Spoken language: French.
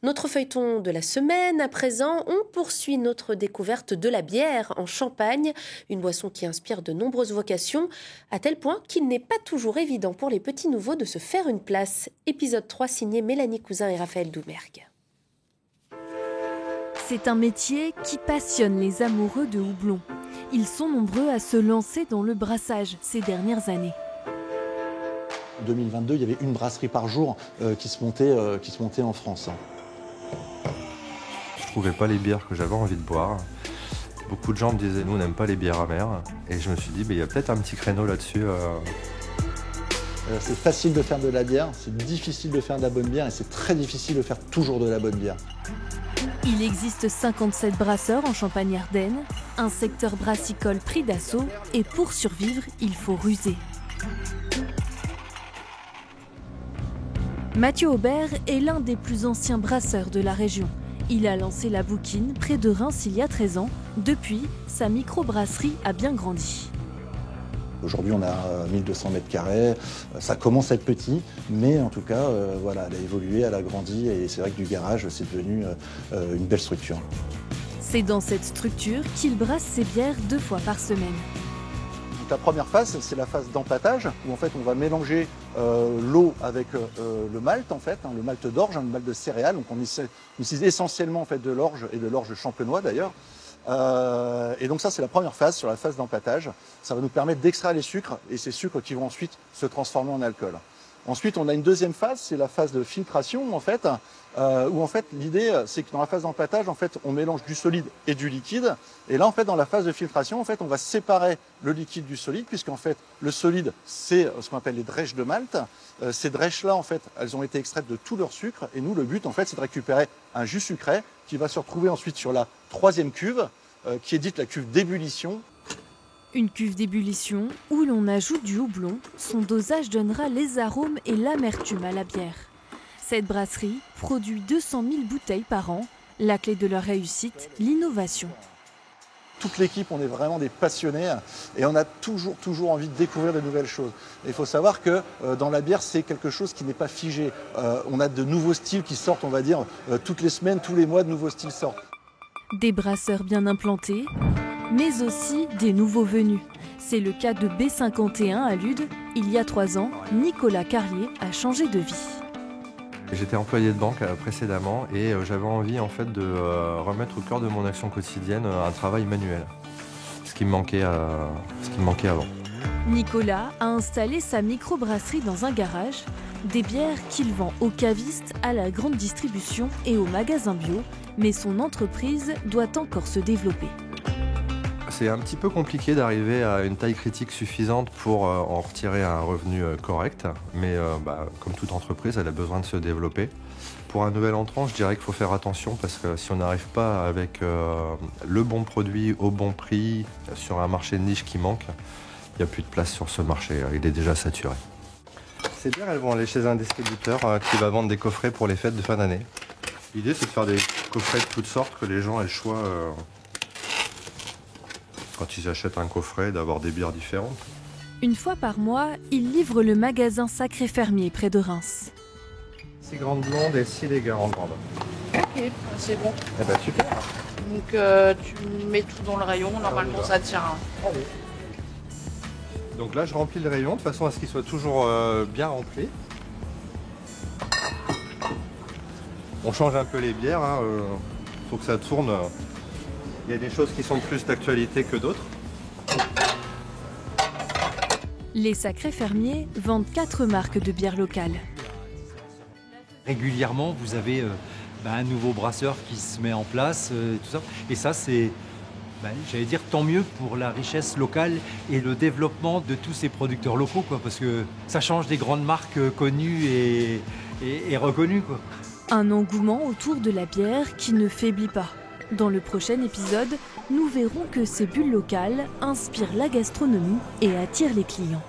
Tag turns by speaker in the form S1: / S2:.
S1: Notre feuilleton de la semaine, à présent, on poursuit notre découverte de la bière en Champagne, une boisson qui inspire de nombreuses vocations, à tel point qu'il n'est pas toujours évident pour les petits nouveaux de se faire une place. Épisode 3 signé Mélanie Cousin et Raphaël Doumergue.
S2: C'est un métier qui passionne les amoureux de houblon. Ils sont nombreux à se lancer dans le brassage ces dernières années.
S3: En 2022, il y avait une brasserie par jour qui se montait en France.
S4: Je ne trouvais pas les bières que j'avais envie de boire. Beaucoup de gens me disaient, nous on n'aime pas les bières amères. Et je me suis dit, il y a peut-être un petit créneau là-dessus.
S3: C'est facile de faire de la bière, c'est difficile de faire de la bonne bière et c'est très difficile de faire toujours de la bonne bière.
S2: Il existe 57 brasseurs en Champagne-Ardenne, un secteur brassicole pris d'assaut et pour survivre, il faut ruser. Mathieu Aubert est l'un des plus anciens brasseurs de la région. Il a lancé la Bouquine près de Reims il y a 13 ans. Depuis, sa microbrasserie a bien grandi.
S3: Aujourd'hui, on a 1200 mètres carrés. Ça commence à être petit, mais en tout cas, voilà, elle a évolué, elle a grandi et c'est vrai que du garage, c'est devenu une belle structure.
S2: C'est dans cette structure qu'il brasse ses bières 2 fois par semaine.
S3: Donc, la première phase, c'est la phase d'empâtage, où en fait, on va mélanger l'eau avec le malt, en fait, le malt d'orge, le malt de céréales. Donc, on utilise essentiellement en fait, de l'orge et de l'orge champenois d'ailleurs. Et donc ça c'est la première phase, sur la phase d'empâtage. Ça va nous permettre d'extraire les sucres et ces sucres qui vont ensuite se transformer en alcool. Ensuite on a une deuxième phase, c'est la phase de filtration en fait, où en fait l'idée c'est que dans la phase d'empâtage en fait on mélange du solide et du liquide. Et là en fait dans la phase de filtration en fait on va séparer le liquide du solide puisqu'en fait le solide c'est ce qu'on appelle les drèches de malt. Ces drèches là en fait elles ont été extraites de tout leur sucre et nous le but en fait c'est de récupérer un jus sucré qui va se retrouver ensuite sur la troisième cuve qui est dite la cuve d'ébullition.
S2: Une cuve d'ébullition où l'on ajoute du houblon. Son dosage donnera les arômes et l'amertume à la bière. Cette brasserie produit 200 000 bouteilles par an. La clé de leur réussite, l'innovation.
S3: Toute l'équipe, on est vraiment des passionnés et on a toujours envie de découvrir de nouvelles choses. Et il faut savoir que dans la bière, c'est quelque chose qui n'est pas figé. On a de nouveaux styles qui sortent, on va dire, toutes les semaines, tous les mois, de nouveaux styles sortent.
S2: Des brasseurs bien implantés, mais aussi des nouveaux venus. C'est le cas de B51 à Lude. Il y a 3 ans, Nicolas Carlier a changé de vie.
S4: J'étais employé de banque précédemment et j'avais envie en fait de remettre au cœur de mon action quotidienne un travail manuel, ce qui me manquait avant.
S2: Nicolas a installé sa microbrasserie dans un garage, des bières qu'il vend aux cavistes, à la grande distribution et aux magasins bio, mais son entreprise doit encore se développer.
S4: C'est un petit peu compliqué d'arriver à une taille critique suffisante pour en retirer un revenu correct, mais comme toute entreprise, elle a besoin de se développer. Pour un nouvel entrant, je dirais qu'il faut faire attention parce que si on n'arrive pas avec le bon produit au bon prix sur un marché de niche qui manque, il n'y a plus de place sur ce marché, il est déjà saturé. Ces bières, elles vont aller chez un distributeur qui va vendre des coffrets pour les fêtes de fin d'année. L'idée, c'est de faire des coffrets de toutes sortes, que les gens aient le choix, quand ils achètent un coffret, d'avoir des bières différentes.
S2: Une fois par mois, il livre le magasin Sacré Fermier près de Reims.
S4: 6 grandes blondes et 6 légères en grande.
S5: Ok, c'est bon.
S4: Eh ben super.
S5: Donc tu mets tout dans le rayon, normalement ça tient.
S4: Allez. Donc là, je remplis le rayon de façon à ce qu'il soit toujours bien rempli. On change un peu les bières, faut que ça tourne. Il y a des choses qui sont plus d'actualité que d'autres.
S2: Les Sacrés Fermiers vendent 4 marques de bières locales.
S6: Régulièrement, vous avez un nouveau brasseur qui se met en place, tout ça. Et ça, c'est, j'allais dire, tant mieux pour la richesse locale et le développement de tous ces producteurs locaux, quoi, parce que ça change des grandes marques connues et reconnues, quoi.
S2: Un engouement autour de la bière qui ne faiblit pas. Dans le prochain épisode, nous verrons que ces bulles locales inspirent la gastronomie et attirent les clients.